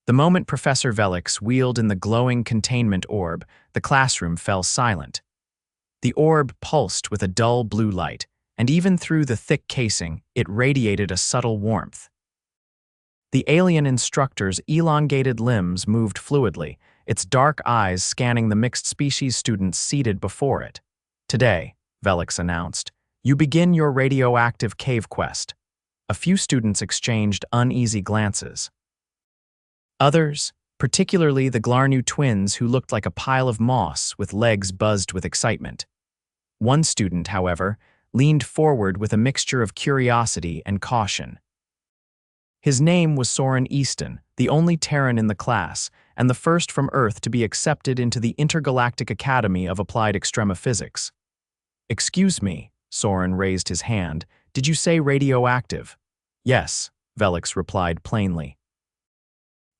The moment Professor Velix wheeled in the glowing containment orb, the classroom fell silent. The orb pulsed with a dull blue light, and even through the thick casing, it radiated a subtle warmth. The alien instructor's elongated limbs moved fluidly, its dark eyes scanning the mixed-species students seated before it. "Today," Velix announced, "you begin your radioactive cave quest." A few students exchanged uneasy glances. Others, particularly the Glarnew twins who looked like a pile of moss with legs buzzed with excitement. One student, however, leaned forward with a mixture of curiosity and caution. His name was Soren Easton, the only Terran in the class, and the first from Earth to be accepted into the Intergalactic Academy of Applied Extremophysics. "Excuse me," Soren raised his hand, "did you say radioactive?" "Yes," Velix replied plainly.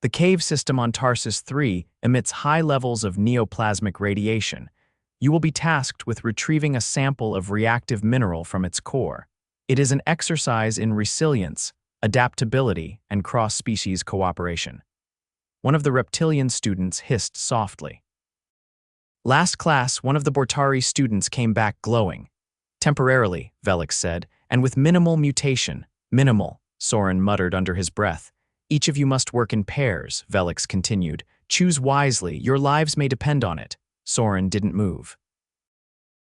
The cave system on Tarsis 3 emits high levels of neoplasmic radiation. You will be tasked with retrieving a sample of reactive mineral from its core. It is an exercise in resilience, adaptability, and cross-species cooperation. One of the reptilian students hissed softly. "Last class, one of the Bortari students came back glowing." "Temporarily," Velix said, "and with minimal mutation." "Minimal," Soren muttered under his breath. "Each of you must work in pairs," Velix continued. "Choose wisely, your lives may depend on it." Soren didn't move.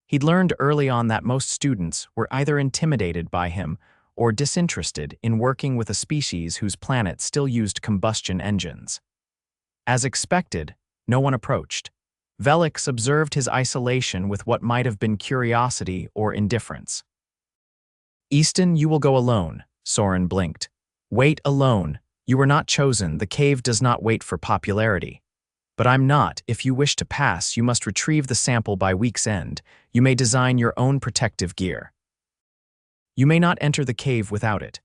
He'd learned early on that most students were either intimidated by him or disinterested in working with a species whose planet still used combustion engines. As expected, no one approached. Velix observed his isolation with what might have been curiosity or indifference. "Easton, you will go alone," Soren blinked. "Wait alone. You were not chosen. The cave does not wait for popularity." "But I'm not. If you wish to pass, you must retrieve the sample by week's end. You may design your own protective gear. You may not enter the cave without it."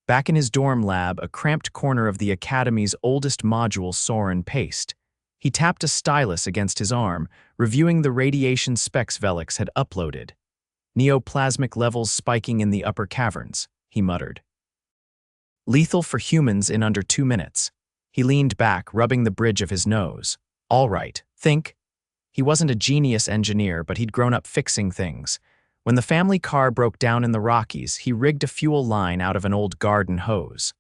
Back in his dorm lab, a cramped corner of the Academy's oldest module, Soren paced. He tapped a stylus against his arm, reviewing the radiation specs Velix had uploaded. "Neoplasmic levels spiking in the upper caverns," he muttered. "Lethal for humans in under 2 minutes." He leaned back, rubbing the bridge of his nose. "All right, think." He wasn't a genius engineer, but he'd grown up fixing things. When the family car broke down in the Rockies, he rigged a fuel line out of an old garden hose.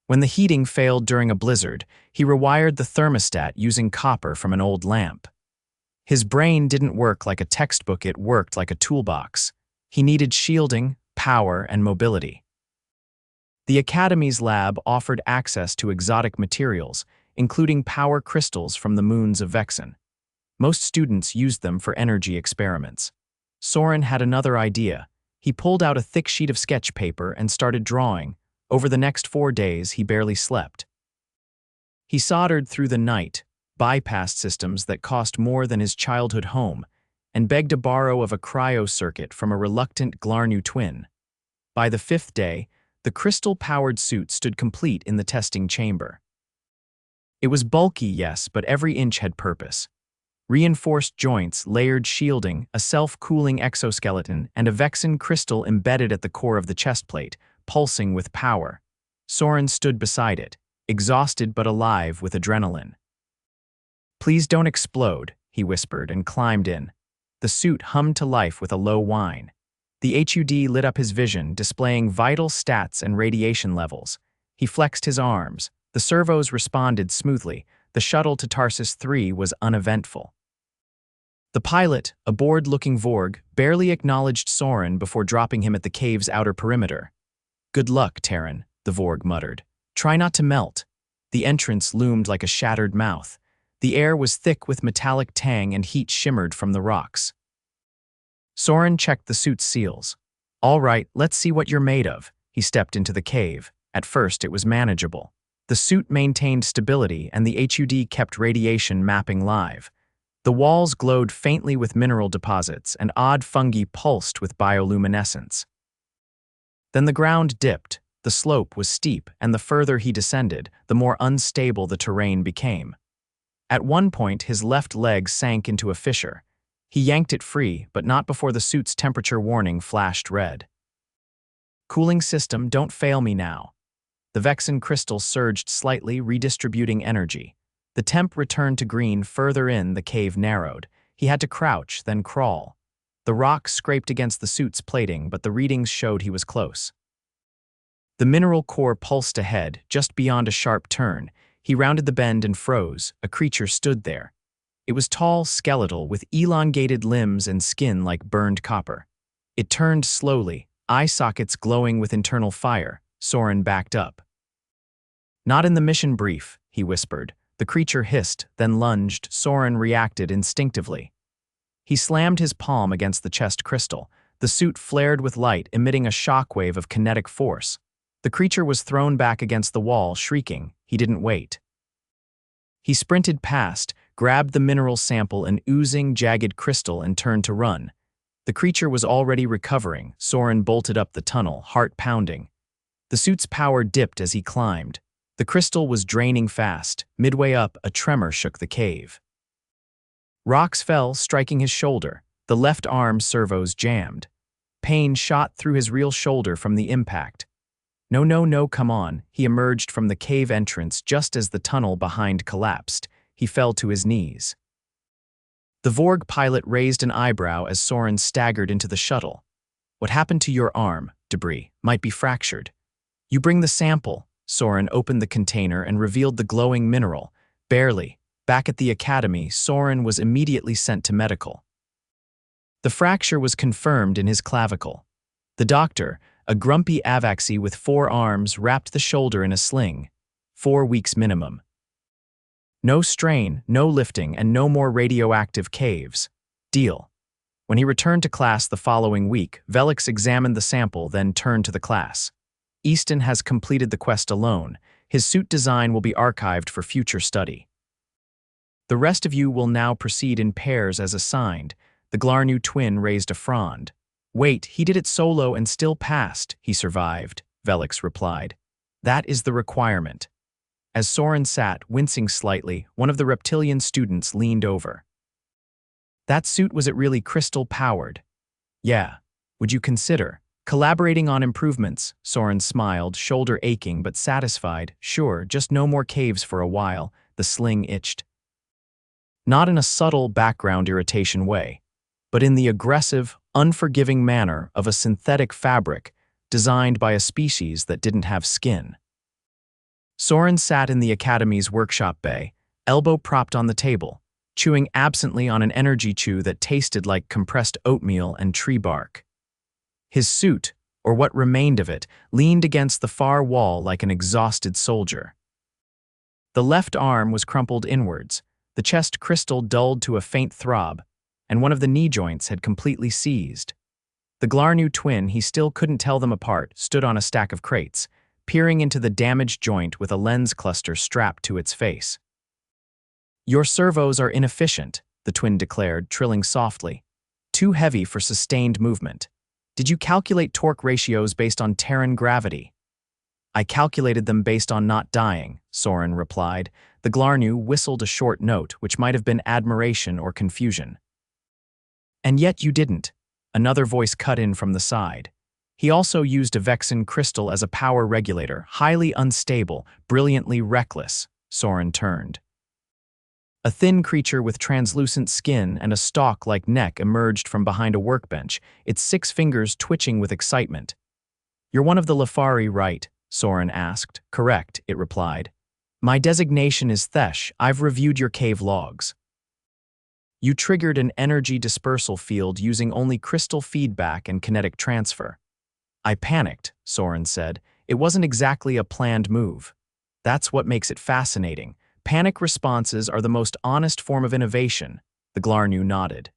When the heating failed during a blizzard, he rewired the thermostat using copper from an old lamp. His brain didn't work like a textbook, it worked like a toolbox. He needed shielding, power, and mobility. The Academy's lab offered access to exotic materials, including power crystals from the moons of Vexen. Most students used them for energy experiments. Soren had another idea. He pulled out a thick sheet of sketch paper and started drawing. Over the next 4 days, he barely slept. He soldered through the night, bypassed systems that cost more than his childhood home, and begged a borrow of a cryo circuit from a reluctant Glarnew twin. By the 5th day, the crystal-powered suit stood complete in the testing chamber. It was bulky, yes, but every inch had purpose. Reinforced joints, layered shielding, a self-cooling exoskeleton, and a Vexen crystal embedded at the core of the chestplate, pulsing with power. Soren stood beside it, exhausted but alive with adrenaline. "Please don't explode," he whispered and climbed in. The suit hummed to life with a low whine. The HUD lit up his vision, displaying vital stats and radiation levels. He flexed his arms. The servos responded smoothly. The shuttle to Tarsis 3 was uneventful. The pilot, a bored-looking Vorg, barely acknowledged Soren before dropping him at the cave's outer perimeter. "Good luck, Terran," the Vorg muttered. "Try not to melt." The entrance loomed like a shattered mouth. The air was thick with metallic tang and heat shimmered from the rocks. Soren checked the suit's seals. "All right, let's see what you're made of." He stepped into the cave. At first, it was manageable. The suit maintained stability, and the HUD kept radiation mapping live. The walls glowed faintly with mineral deposits, and odd fungi pulsed with bioluminescence. Then the ground dipped. The slope was steep, and the further he descended, the more unstable the terrain became. At one point, his left leg sank into a fissure. He yanked it free, but not before the suit's temperature warning flashed red. "Cooling system, don't fail me now." The Vexen crystal surged slightly, redistributing energy. The temp returned to green. Further in, the cave narrowed. He had to crouch, then crawl. The rock scraped against the suit's plating, but the readings showed he was close. The mineral core pulsed ahead, just beyond a sharp turn. He rounded the bend and froze. A creature stood there. It was tall, skeletal, with elongated limbs and skin like burned copper. It turned slowly, eye sockets glowing with internal fire. Soren backed up. "Not in the mission brief," he whispered. The creature hissed, then lunged. Soren reacted instinctively. He slammed his palm against the chest crystal. The suit flared with light, emitting a shockwave of kinetic force. The creature was thrown back against the wall, shrieking. He didn't wait. He sprinted past, grabbed the mineral sample, an oozing, jagged crystal, and turned to run. The creature was already recovering. Soren bolted up the tunnel, heart pounding. The suit's power dipped as he climbed. The crystal was draining fast. Midway up, a tremor shook the cave. Rocks fell, striking his shoulder. The left arm servos jammed. Pain shot through his real shoulder from the impact. No, come on. He emerged from the cave entrance just as the tunnel behind collapsed. He fell to his knees. The Vorg pilot raised an eyebrow as Soren staggered into the shuttle. "What happened to your arm? Debris. Might be fractured." "You bring the sample." Soren opened the container and revealed the glowing mineral. Barely. Back at the academy, Soren was immediately sent to medical. The fracture was confirmed in his clavicle. The doctor, a grumpy Avaxi with 4 arms, wrapped the shoulder in a sling. 4 weeks minimum. No strain, no lifting, and no more radioactive caves. Deal. When he returned to class the following week, Velix examined the sample, then turned to the class. "Easton has completed the quest alone. His suit design will be archived for future study. The rest of you will now proceed in pairs as assigned." The Glarnu twin raised a frond. "Wait, he did it solo and still passed." "He survived," Velix replied. "That is the requirement." As Soren sat, wincing slightly, one of the reptilian students leaned over. "That suit, was it really crystal-powered?" "Yeah. Would you consider collaborating on improvements?" Soren smiled, shoulder aching but satisfied. "Sure, just no more caves for a while." The sling itched. Not in a subtle background irritation way, but in the aggressive, unforgiving manner of a synthetic fabric designed by a species that didn't have skin. Soren sat in the Academy's workshop bay, elbow propped on the table, chewing absently on an energy chew that tasted like compressed oatmeal and tree bark. His suit, or what remained of it, leaned against the far wall like an exhausted soldier. The left arm was crumpled inwards, the chest crystal dulled to a faint throb, and one of the knee joints had completely seized. The Glarnu twin, he still couldn't tell them apart, stood on a stack of crates, peering into the damaged joint with a lens cluster strapped to its face. "Your servos are inefficient," the twin declared, trilling softly. "Too heavy for sustained movement. Did you calculate torque ratios based on Terran gravity?" "I calculated them based on not dying," Soren replied. The Glarnu whistled a short note, which might have been admiration or confusion. "And yet you didn't," another voice cut in from the side. "He also used a Vexen crystal as a power regulator, highly unstable, brilliantly reckless." Soren turned. A thin creature with translucent skin and a stalk-like neck emerged from behind a workbench, its 6 fingers twitching with excitement. "You're one of the Lefari, right?" Soren asked. "Correct," it replied. "My designation is Thesh. I've reviewed your cave logs. You triggered an energy dispersal field using only crystal feedback and kinetic transfer." "I panicked," Soren said. "It wasn't exactly a planned move. That's what makes it fascinating. Panic responses are the most honest form of innovation." The Glarnu nodded.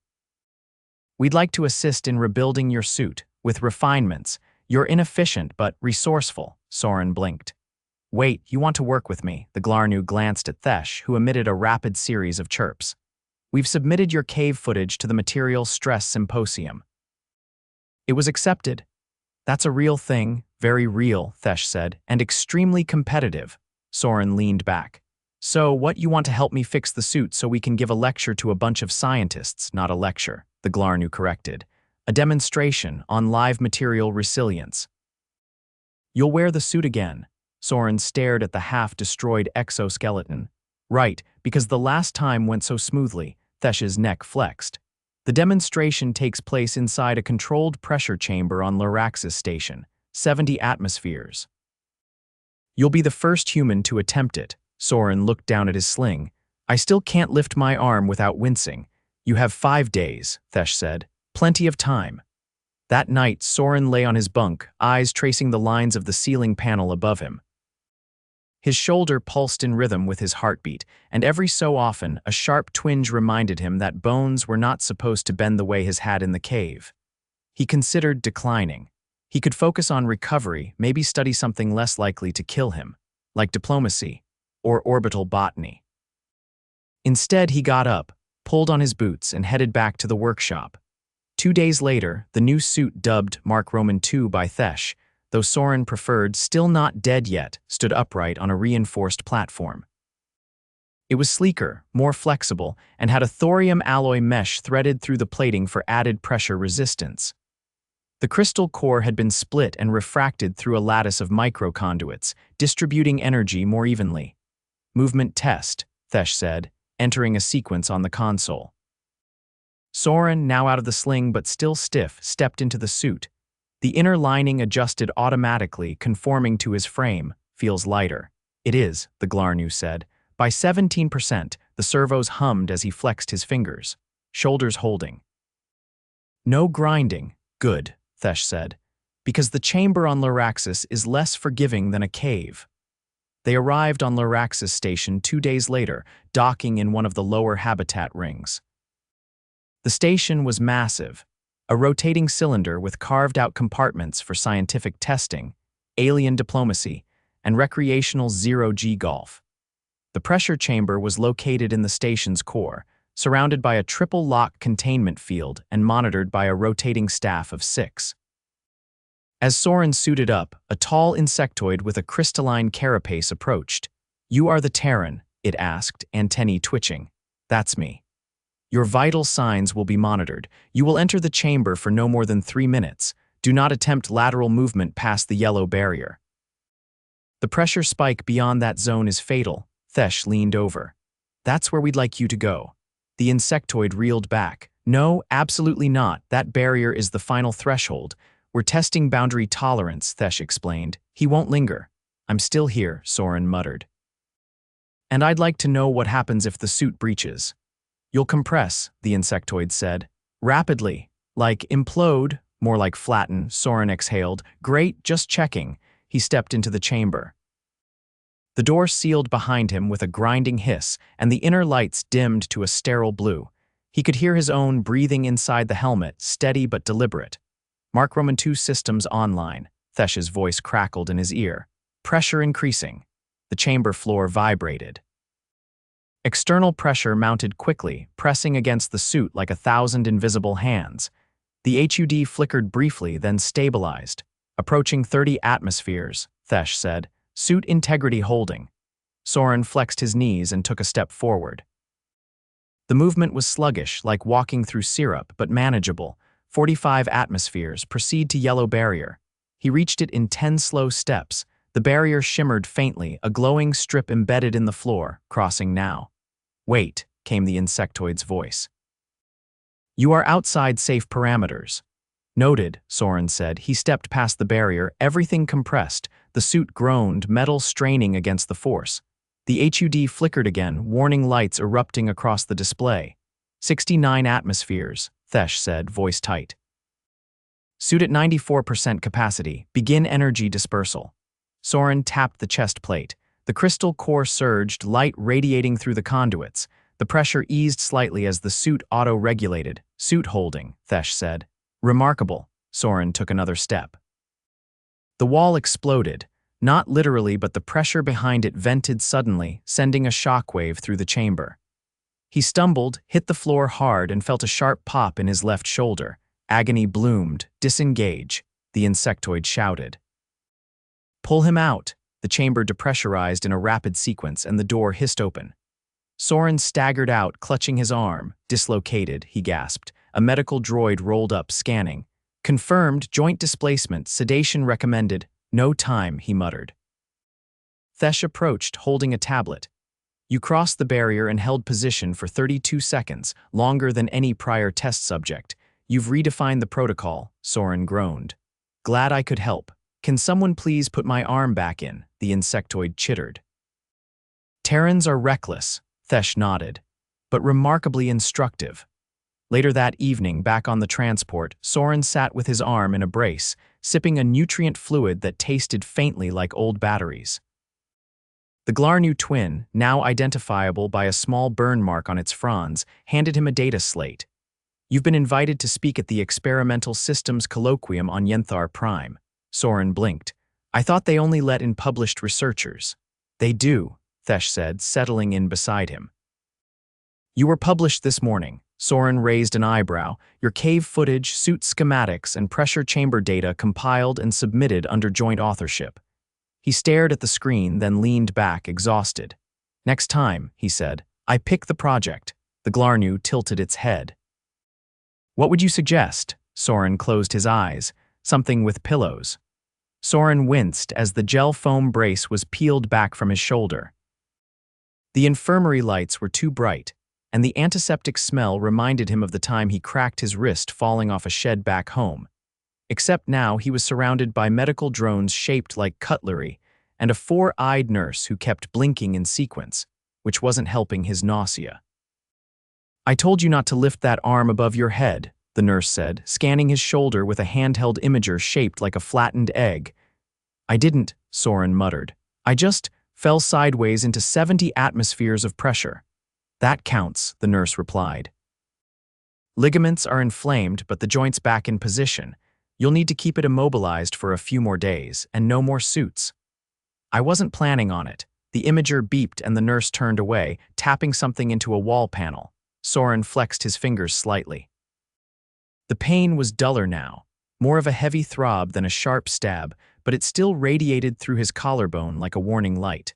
"We'd like to assist in rebuilding your suit, with refinements. You're inefficient but resourceful." Soren blinked. "Wait, you want to work with me?" The Glarnu glanced at Thesh, who emitted a rapid series of chirps. "We've submitted your cave footage to the Material Stress Symposium." It was accepted. "That's a real thing, very real," Thesh said, "and extremely competitive." Soren leaned back. "So, what, you want to help me fix the suit so we can give a lecture to a bunch of scientists?" "Not a lecture," the Glarnu corrected. "A demonstration on live material resilience." "You'll wear the suit again." Soren stared at the half-destroyed exoskeleton. Right, because the last time went so smoothly, Thesh's neck flexed. The demonstration takes place inside a controlled pressure chamber on Larax's station, 70 atmospheres. You'll be the first human to attempt it. Soren looked down at his sling. I still can't lift my arm without wincing. You have 5 days, Thesh said. Plenty of time. That night, Soren lay on his bunk, eyes tracing the lines of the ceiling panel above him. His shoulder pulsed in rhythm with his heartbeat, and every so often, a sharp twinge reminded him that bones were not supposed to bend the way his had in the cave. He considered declining. He could focus on recovery, maybe study something less likely to kill him, like diplomacy or orbital botany. Instead, he got up, pulled on his boots, and headed back to the workshop. 2 days later, the new suit dubbed Mark Roman II by Thesh, though Soren preferred still not dead yet, stood upright on a reinforced platform. It was sleeker, more flexible, and had a thorium alloy mesh threaded through the plating for added pressure resistance. The crystal core had been split and refracted through a lattice of microconduits, distributing energy more evenly. Movement test, Thesh said, entering a sequence on the console. Soren, now out of the sling but still stiff, stepped into the suit. The inner lining adjusted automatically, conforming to his frame. Feels lighter. It is, the Glarnu said. By 17%, the servos hummed as he flexed his fingers, shoulders holding. No grinding. Good, Thesh said, because the chamber on Laraxis is less forgiving than a cave. They arrived on Laraxis station 2 days later, docking in one of the lower habitat rings. The station was massive, a rotating cylinder with carved-out compartments for scientific testing, alien diplomacy, and recreational zero-G golf. The pressure chamber was located in the station's core, surrounded by a triple-lock containment field and monitored by a rotating staff of 6. As Soren suited up, a tall insectoid with a crystalline carapace approached. You are the Terran, it asked, antennae twitching. That's me. Your vital signs will be monitored. You will enter the chamber for no more than 3 minutes. Do not attempt lateral movement past the yellow barrier. The pressure spike beyond that zone is fatal. Thesh leaned over. That's where we'd like you to go. The insectoid reeled back. No, absolutely not. That barrier is the final threshold. We're testing boundary tolerance, Thesh explained. He won't linger. I'm still here, Soren muttered. And I'd like to know what happens if the suit breaches. You'll compress, the insectoid said. Rapidly. Like implode, more like flatten, Soren exhaled. Great, just checking. He stepped into the chamber. The door sealed behind him with a grinding hiss, and the inner lights dimmed to a sterile blue. He could hear his own breathing inside the helmet, steady but deliberate. Mark Roman II systems online. Thesh's voice crackled in his ear. Pressure increasing. The chamber floor vibrated. External pressure mounted quickly, pressing against the suit like 1,000 invisible hands. The HUD flickered briefly, then stabilized. Approaching 30 atmospheres, Thesh said. Suit integrity holding. Soren flexed his knees and took a step forward. The movement was sluggish, like walking through syrup, but manageable. 45 atmospheres, proceed to yellow barrier. He reached it in 10 slow steps. The barrier shimmered faintly, a glowing strip embedded in the floor, crossing now. Wait, came the insectoid's voice. You are outside safe parameters. Noted, Soren said. He stepped past the barrier, everything compressed. The suit groaned, metal straining against the force. The HUD flickered again, warning lights erupting across the display. 69 atmospheres, Thesh said, voice tight. Suit at 94% capacity. Begin energy dispersal. Soren tapped the chest plate. The crystal core surged, light radiating through the conduits. The pressure eased slightly as the suit auto-regulated. Suit holding, Thesh said. Remarkable. Soren took another step. The wall exploded. Not literally, but the pressure behind it vented suddenly, sending a shockwave through the chamber. He stumbled, hit the floor hard, and felt a sharp pop in his left shoulder. Agony bloomed. Disengage, the insectoid shouted. Pull him out. The chamber depressurized in a rapid sequence, and the door hissed open. Soren staggered out, clutching his arm. Dislocated, he gasped. A medical droid rolled up, scanning. Confirmed joint displacement, sedation recommended. No time, he muttered. Thesh approached, holding a tablet. You crossed the barrier and held position for 32 seconds, longer than any prior test subject. You've redefined the protocol, Soren groaned. Glad I could help. Can someone please put my arm back in? The insectoid chittered. Terrans are reckless, Thesh nodded, but remarkably instructive. Later that evening, back on the transport, Soren sat with his arm in a brace, sipping a nutrient fluid that tasted faintly like old batteries. The Glarnu twin, now identifiable by a small burn mark on its fronds, handed him a data slate. You've been invited to speak at the Experimental Systems Colloquium on Yenthar Prime. Soren blinked. I thought they only let in published researchers. They do, Thesh said, settling in beside him. You were published this morning. Soren raised an eyebrow. Your cave footage, suit schematics, and pressure chamber data compiled and submitted under joint authorship. He stared at the screen, then leaned back, exhausted. Next time, he said, I pick the project. The Glarnu tilted its head. What would you suggest? Soren closed his eyes. Something with pillows. Soren winced as the gel foam brace was peeled back from his shoulder. The infirmary lights were too bright, and the antiseptic smell reminded him of the time he cracked his wrist falling off a shed back home. Except now he was surrounded by medical drones shaped like cutlery and a four-eyed nurse who kept blinking in sequence, which wasn't helping his nausea. I told you not to lift that arm above your head, the nurse said, scanning his shoulder with a handheld imager shaped like a flattened egg. I didn't, Soren muttered. I just fell sideways into 70 atmospheres of pressure. That counts, the nurse replied. Ligaments are inflamed, but the joint's back in position. You'll need to keep it immobilized for a few more days, and no more suits. I wasn't planning on it. The imager beeped and the nurse turned away, tapping something into a wall panel. Soren flexed his fingers slightly. The pain was duller now, more of a heavy throb than a sharp stab, but it still radiated through his collarbone like a warning light.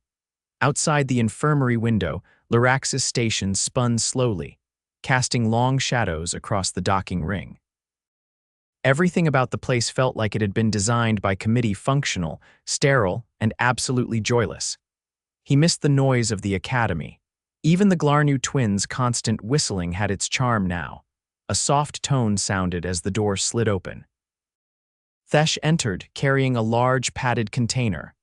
Outside the infirmary window, Lurax's station spun slowly, casting long shadows across the docking ring. Everything about the place felt like it had been designed by committee, functional, sterile, and absolutely joyless. He missed the noise of the academy. Even the Glarnu twins' constant whistling had its charm now. A soft tone sounded as the door slid open. Thesh entered, carrying a large padded container.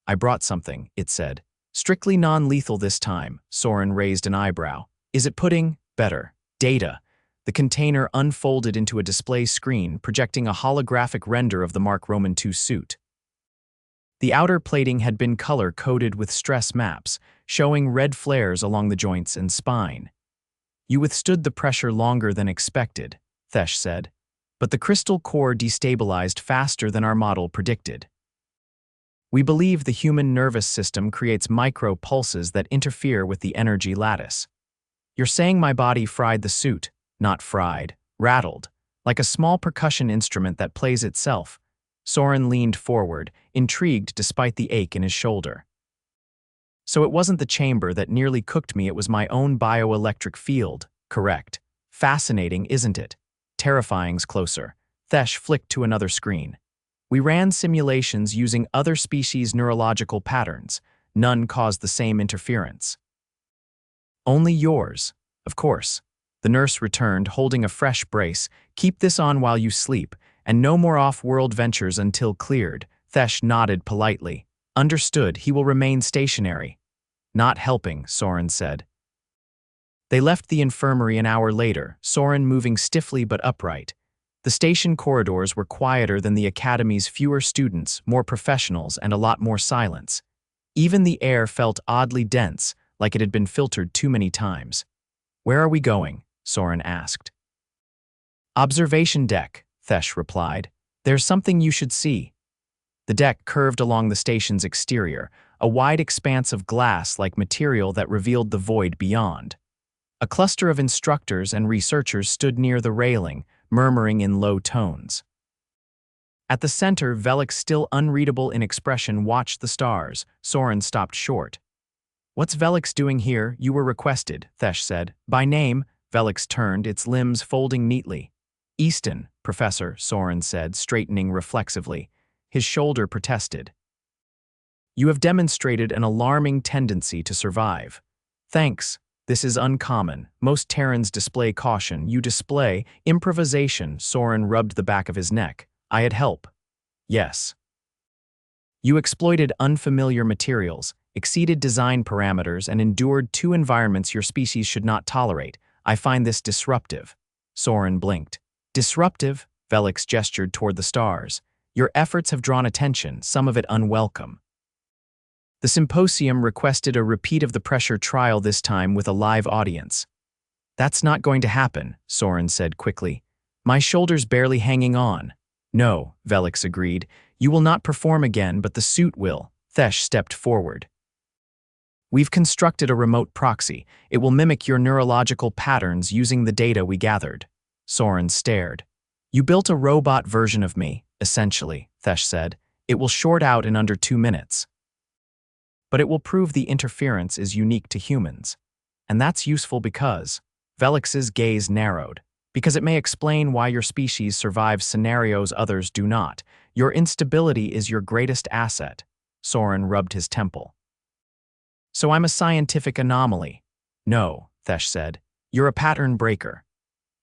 I brought something, it said. Strictly non-lethal this time, Soren raised an eyebrow. Is it pudding? Better. Data. The container unfolded into a display screen, projecting a holographic render of the Mark Roman II suit. The outer plating had been color-coded with stress maps, showing red flares along the joints and spine. You withstood the pressure longer than expected, Thesh said, but the crystal core destabilized faster than our model predicted. We believe the human nervous system creates micro-pulses that interfere with the energy lattice. You're saying my body fried the suit, not fried, rattled, like a small percussion instrument that plays itself. Soren leaned forward, intrigued despite the ache in his shoulder. So it wasn't the chamber that nearly cooked me, it was my own bioelectric field, correct. Fascinating, isn't it? Terrifying's closer. Thesh flicked to another screen. We ran simulations using other species' neurological patterns. None caused the same interference. Only yours, of course. The nurse returned, holding a fresh brace. Keep this on while you sleep, and no more off-world ventures until cleared. Thesh nodded politely. Understood, he will remain stationary. Not helping, Soren said. They left the infirmary an hour later, Soren moving stiffly but upright. The station corridors were quieter than the academy's, fewer students, more professionals, and a lot more silence. Even the air felt oddly dense, like it had been filtered too many times. Where are we going? Soren asked. Observation deck, Thesh replied. There's something you should see. The deck curved along the station's exterior, a wide expanse of glass-like material that revealed the void beyond. A cluster of instructors and researchers stood near the railing, murmuring in low tones. At the center, Velix, still unreadable in expression, watched the stars. Soren stopped short. What's Velix doing here? You were requested, Thesh said. By name. Velix turned, its limbs folding neatly. Easton, Professor, Soren said, straightening reflexively. His shoulder protested. You have demonstrated an alarming tendency to survive. Thanks. This is uncommon. Most Terrans display caution. You display improvisation. Soren rubbed the back of his neck. I had help. Yes. You exploited unfamiliar materials, exceeded design parameters, and endured two environments your species should not tolerate. I find this disruptive. Soren blinked. Disruptive? Velix gestured toward the stars. Your efforts have drawn attention, some of it unwelcome. The symposium requested a repeat of the pressure trial, this time with a live audience. That's not going to happen, Soren said quickly. My shoulder's barely hanging on. No, Velix agreed. You will not perform again, but the suit will. Thesh stepped forward. We've constructed a remote proxy. It will mimic your neurological patterns using the data we gathered. Soren stared. You built a robot version of me, essentially, Thesh said. It will short out in under 2 minutes. But it will prove the interference is unique to humans. And that's useful because Velix's gaze narrowed. Because it may explain why your species survives scenarios others do not. Your instability is your greatest asset. Soren rubbed his temple. So I'm a scientific anomaly. No, Thesh said. You're a pattern breaker.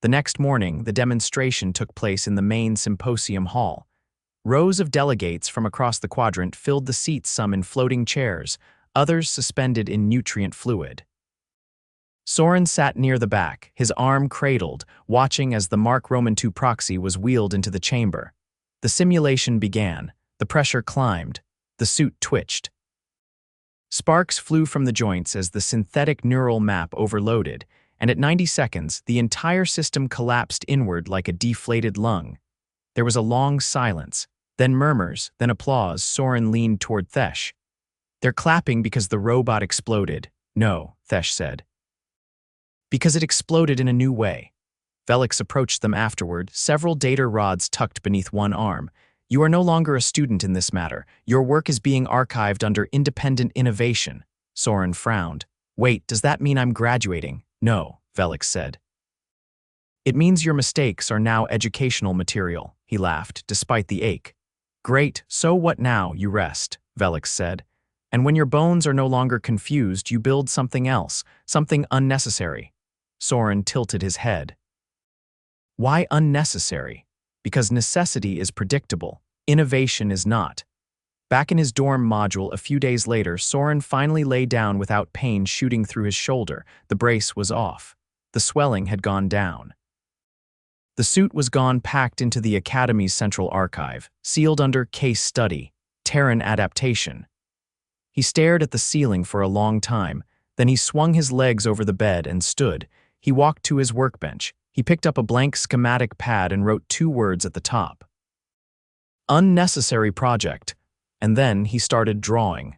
The next morning, the demonstration took place in the main symposium hall. Rows of delegates from across the quadrant filled the seats, some in floating chairs, others suspended in nutrient fluid. Soren sat near the back, his arm cradled, watching as the Mark Roman II proxy was wheeled into the chamber. The simulation began. The pressure climbed. The suit twitched. Sparks flew from the joints as the synthetic neural map overloaded, and at 90 seconds, the entire system collapsed inward like a deflated lung. There was a long silence, then murmurs, then applause. Soren leaned toward Thesh. They're clapping because the robot exploded. No, Thesh said. Because it exploded in a new way. Velix approached them afterward, several data rods tucked beneath one arm. You are no longer a student in this matter. Your work is being archived under independent innovation. Soren frowned. Wait, does that mean I'm graduating? No, Velix said. It means your mistakes are now educational material, he laughed, despite the ache. Great, so what now? You rest, Velix said. And when your bones are no longer confused, you build something else, something unnecessary. Soren tilted his head. Why unnecessary? Because necessity is predictable. Innovation is not. Back in his dorm module a few days later, Soren finally lay down without pain shooting through his shoulder. The brace was off. The swelling had gone down. The suit was gone, packed into the Academy's central archive, sealed under case study, Terran adaptation. He stared at the ceiling for a long time, then he swung his legs over the bed and stood. He walked to his workbench. He picked up a blank schematic pad and wrote 2 words at the top. Unnecessary project. And then he started drawing.